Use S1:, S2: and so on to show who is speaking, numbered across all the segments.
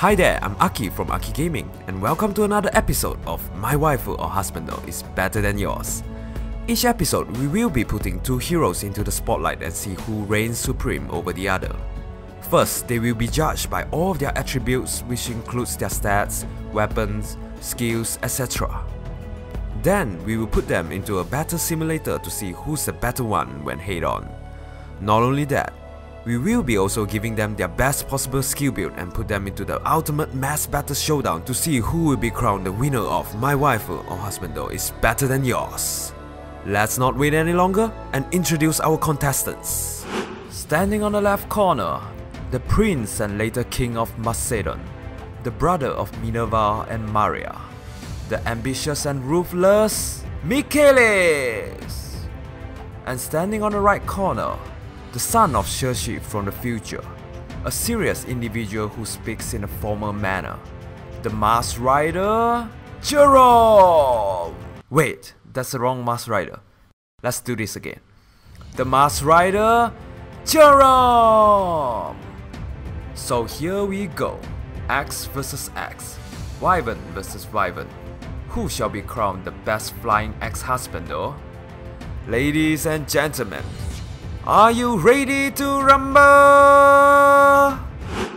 S1: Hi there, I'm Aki from Aki Gaming, and welcome to another episode of My Waifu or Husbando is Better Than Yours. Each episode, we will be putting two heroes into the spotlight and see who reigns supreme over the other. First, they will be judged by all of their attributes, which includes their stats, weapons, skills, etc. Then, we will put them into a battle simulator to see who's the better one when head-on. Not only that, we will be also giving them their best possible skill build and put them into the ultimate mass battle showdown to see who will be crowned the winner of My Waifu or Husbando is Better Than Yours. Let's not wait any longer and introduce our contestants. Standing on the left corner, the prince and later king of Macedon, the brother of Minerva and Maria, the ambitious and ruthless Michalis. And standing on the right corner, the son of Shirshi from the future, a serious individual who speaks in a formal manner, the Masked Rider, Gerome! Wait, that's the wrong Masked Rider. Let's do this again. The Masked Rider, Gerome! So here we go, X vs X, Wyvern vs Wyvern. Who shall be crowned the best flying ex-husbando? Ladies and gentlemen, are you ready to rumble?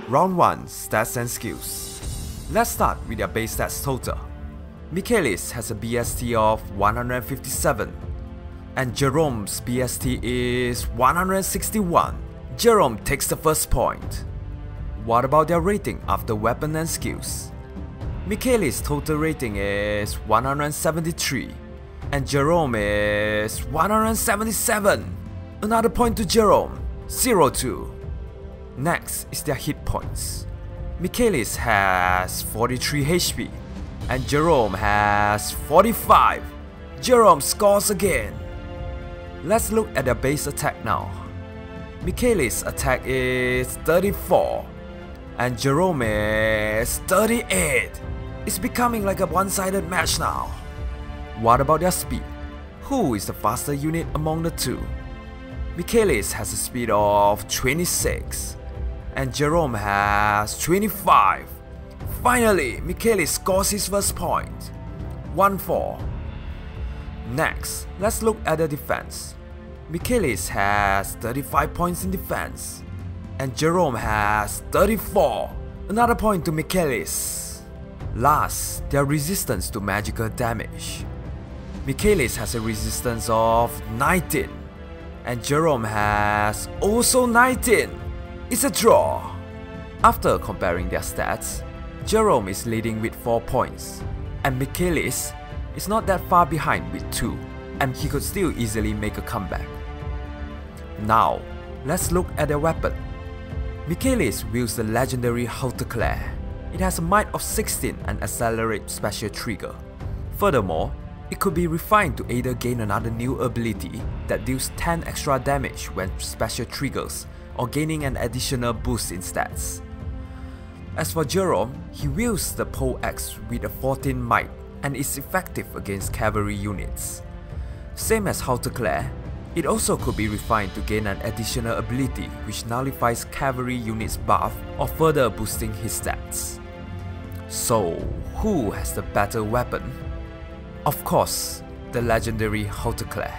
S1: Round 1, Stats and Skills. Let's start with their base stats total. Michalis has a BST of 157 and Jerome's BST is 161. Gerome takes the first point. What about their rating after weapon and skills? Michalis' total rating is 173 and Gerome is 177. Another point to Gerome, 0-2. Next is their hit points. Michalis has 43 HP and Gerome has 45. Gerome scores again. Let's look at their base attack now. Michalis' attack is 34 and Gerome is 38. It's becoming like a one-sided match now. What about their speed? Who is the faster unit among the two? Michalis has a speed of 26 and Gerome has 25. Finally, Michalis scores his first point, 1-4. Next, let's look at the defense. Michalis has 35 points in defense and Gerome has 34. Another point to Michalis. Last, their resistance to magical damage. Michalis has a resistance of 19 and Gerome has also 19. It's a draw. After comparing their stats, Gerome is leading with 4 points and Michalis is not that far behind with 2 and he could still easily make a comeback. Now, let's look at their weapon. Michalis wields the legendary Hauteclair. It has a might of 16 and accelerate special trigger. Furthermore, it could be refined to either gain another new ability that deals 10 extra damage when special triggers or gaining an additional boost in stats. As for Gerome, he wields the pole axe with a 14 might and is effective against cavalry units. Same as Hauteclair, it also could be refined to gain an additional ability which nullifies cavalry units buff or further boosting his stats. So, who has the better weapon? Of course, the legendary Hauteclair.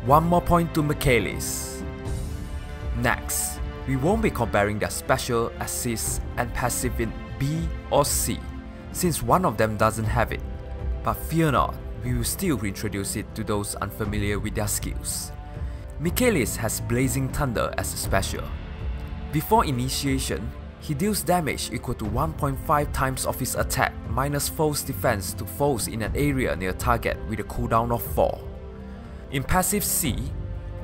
S1: 1 more point to Michalis. Next, we won't be comparing their special, assist and passive in B or C, since one of them doesn't have it. But fear not, we will still reintroduce it to those unfamiliar with their skills. Michalis has Blazing Thunder as a special. Before initiation, he deals damage equal to 1.5 times of his attack minus foe's defense to foes in an area near target with a cooldown of 4. In passive C,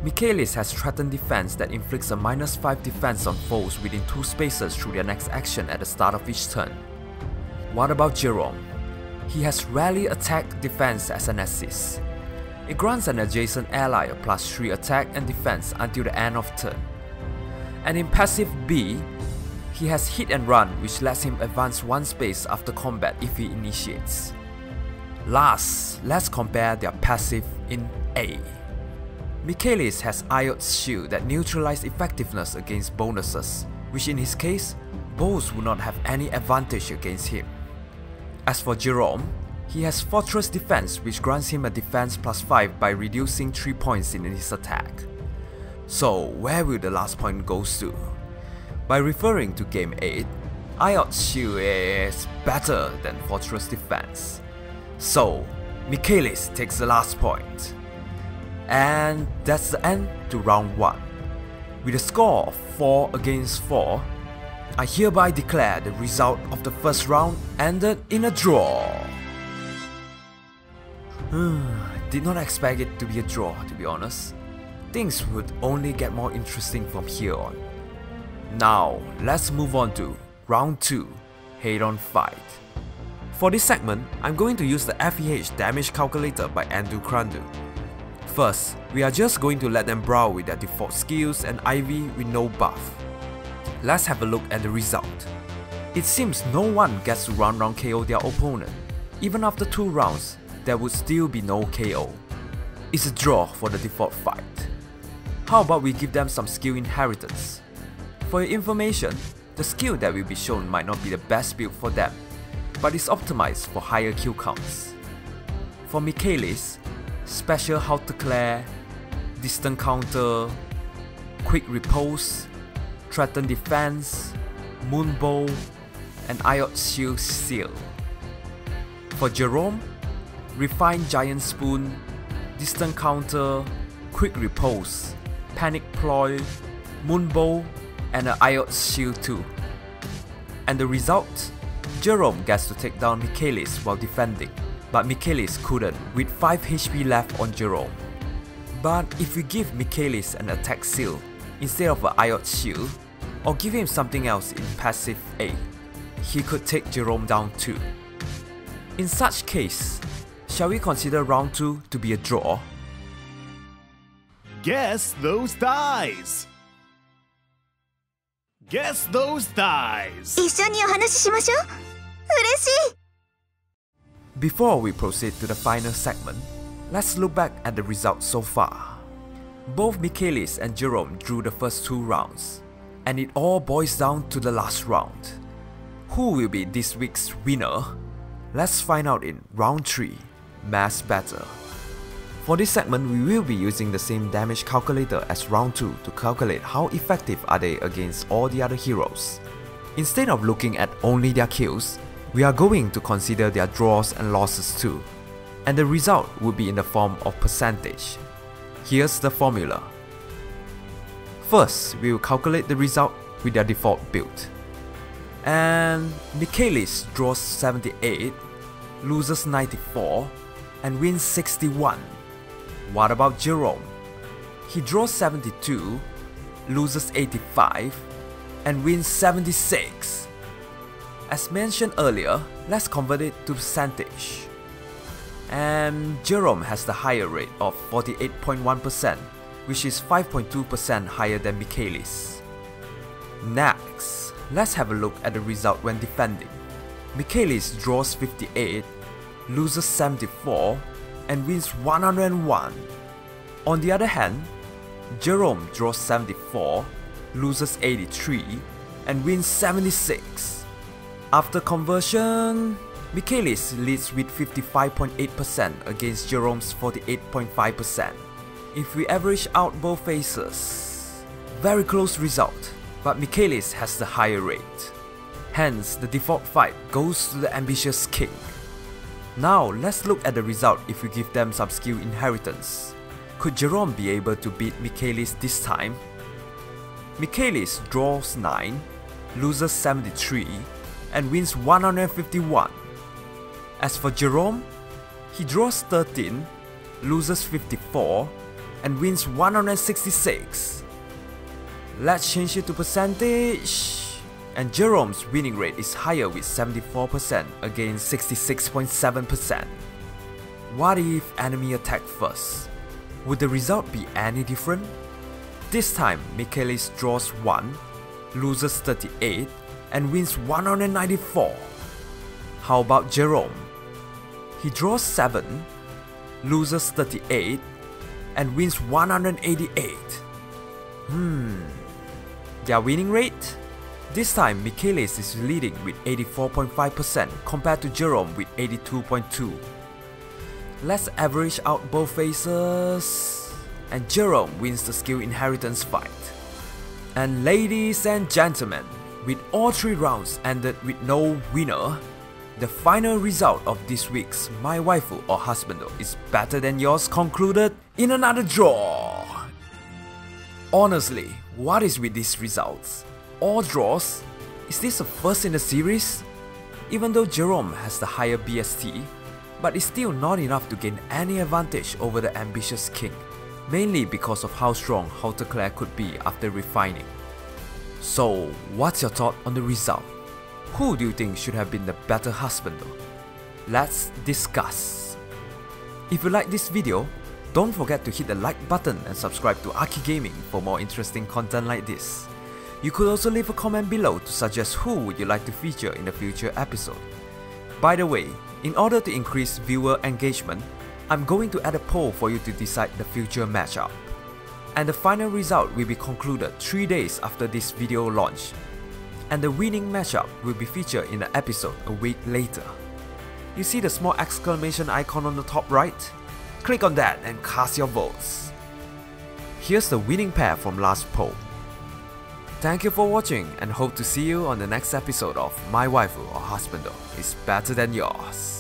S1: Michalis has Threatened Defense that inflicts a minus 5 defense on foes within 2 spaces through their next action at the start of each turn. What about Gerome? He has Rally Attack Defense as an assist. It grants an adjacent ally a plus 3 attack and defense until the end of turn. And in passive B, he has Hit and Run, which lets him advance 1 space after combat if he initiates. Last, let's compare their passive in A. Michalis has Iot's Shield that neutralizes effectiveness against bonuses, which in his case both would not have any advantage against him. As for Gerome, he has Fortress Defense, which grants him a defense +5 by reducing 3 points in his attack. So where will the last point go to? By referring to Game 8, Iot's shield is better than Fortress Defense. So Michalis takes the last point. And that's the end to round 1. With a score of 4 against 4, I hereby declare the result of the first round ended in a draw. Did not expect it to be a draw, to be honest. Things would only get more interesting from here on. Now, let's move on to round 2, head-on fight. For this segment, I'm going to use the FEH damage calculator by Andu. First, we are just going to let them brawl with their default skills and IV with no buff. Let's have a look at the result. It seems no one gets to round KO their opponent. Even after 2 rounds, there would still be no KO. It's a draw for the default fight. How about we give them some skill inheritance? For your information, the skill that will be shown might not be the best build for them, but is optimized for higher kill counts. For Michalis, Special Halteclare, Distant Counter, Quick Repose, Threaten Defense, Moonbow, and Iot Shield Seal. For Gerome, Refined Giant Spoon, Distant Counter, Quick Repose, Panic Ploy, Moonbow, and an Iot Shield too. And the result? Gerome gets to take down Michalis while defending, but Michalis couldn't with 5 HP left on Gerome. But if we give Michalis an attack seal instead of an Iot Shield, or give him something else in passive A, he could take Gerome down too. In such case, shall we consider round 2 to be a draw?
S2: Guess those dies! Guess those dies!
S3: 一緒にお話ししましょう。嬉しい。
S1: Before we proceed to the final segment, let's look back at the results so far. Both Michalis and Gerome drew the first 2 rounds, and it all boils down to the last round. Who will be this week's winner? Let's find out in round 3, Mass Battle. For this segment, we will be using the same damage calculator as round 2 to calculate how effective are they against all the other heroes. Instead of looking at only their kills, we are going to consider their draws and losses too, and the result will be in the form of percentage. Here's the formula. First, we will calculate the result with their default build. And Michalis draws 78, loses 94, and wins 61. What about Gerome? He draws 72, loses 85, and wins 76. As mentioned earlier, let's convert it to percentage. And Gerome has the higher rate of 48.1%, which is 5.2% higher than Michalis. Next, let's have a look at the result when defending. Michalis draws 58, loses 74, and wins 101. On the other hand, Gerome draws 74, loses 83, and wins 76. After conversion, Michalis leads with 55.8% against Gerome's 48.5%. If we average out both faces, very close result, but Michalis has the higher rate. Hence, the default fight goes to the ambitious king. Now, let's look at the result if we give them some skill inheritance. Could Gerome be able to beat Michalis this time? Michalis draws 9, loses 73, and wins 151. As for Gerome, he draws 13, loses 54, and wins 166. Let's change it to percentage. And Gerome's winning rate is higher with 74% against 66.7%. What if enemy attacked first? Would the result be any different? This time, Michalis draws 1, loses 38, and wins 194. How about Gerome? He draws 7, loses 38, and wins 188. Their winning rate? This time Michalis is leading with 84.5% compared to Gerome with 82.2%. Let's average out both faces, and Gerome wins the skill inheritance fight. And ladies and gentlemen, with all 3 rounds ended with no winner, the final result of this week's My Waifu or Husbando is better than yours concluded in another draw. Honestly, what is with these results? All draws? Is this a first in the series? Even though Gerome has the higher BST, but it's still not enough to gain any advantage over the ambitious king, mainly because of how strong Hauteclair could be after refining. So, what's your thought on the result? Who do you think should have been the better Husbando? Let's discuss. If you like this video, don't forget to hit the like button and subscribe to Aki Gaming for more interesting content like this. You could also leave a comment below to suggest who would you like to feature in a future episode. By the way, in order to increase viewer engagement, I'm going to add a poll for you to decide the future matchup. And the final result will be concluded 3 days after this video launch. And the winning matchup will be featured in an episode a week later. You see the small exclamation icon on the top right? Click on that and cast your votes. Here's the winning pair from last poll. Thank you for watching and hope to see you on the next episode of My Waifu or Husbando is better than yours.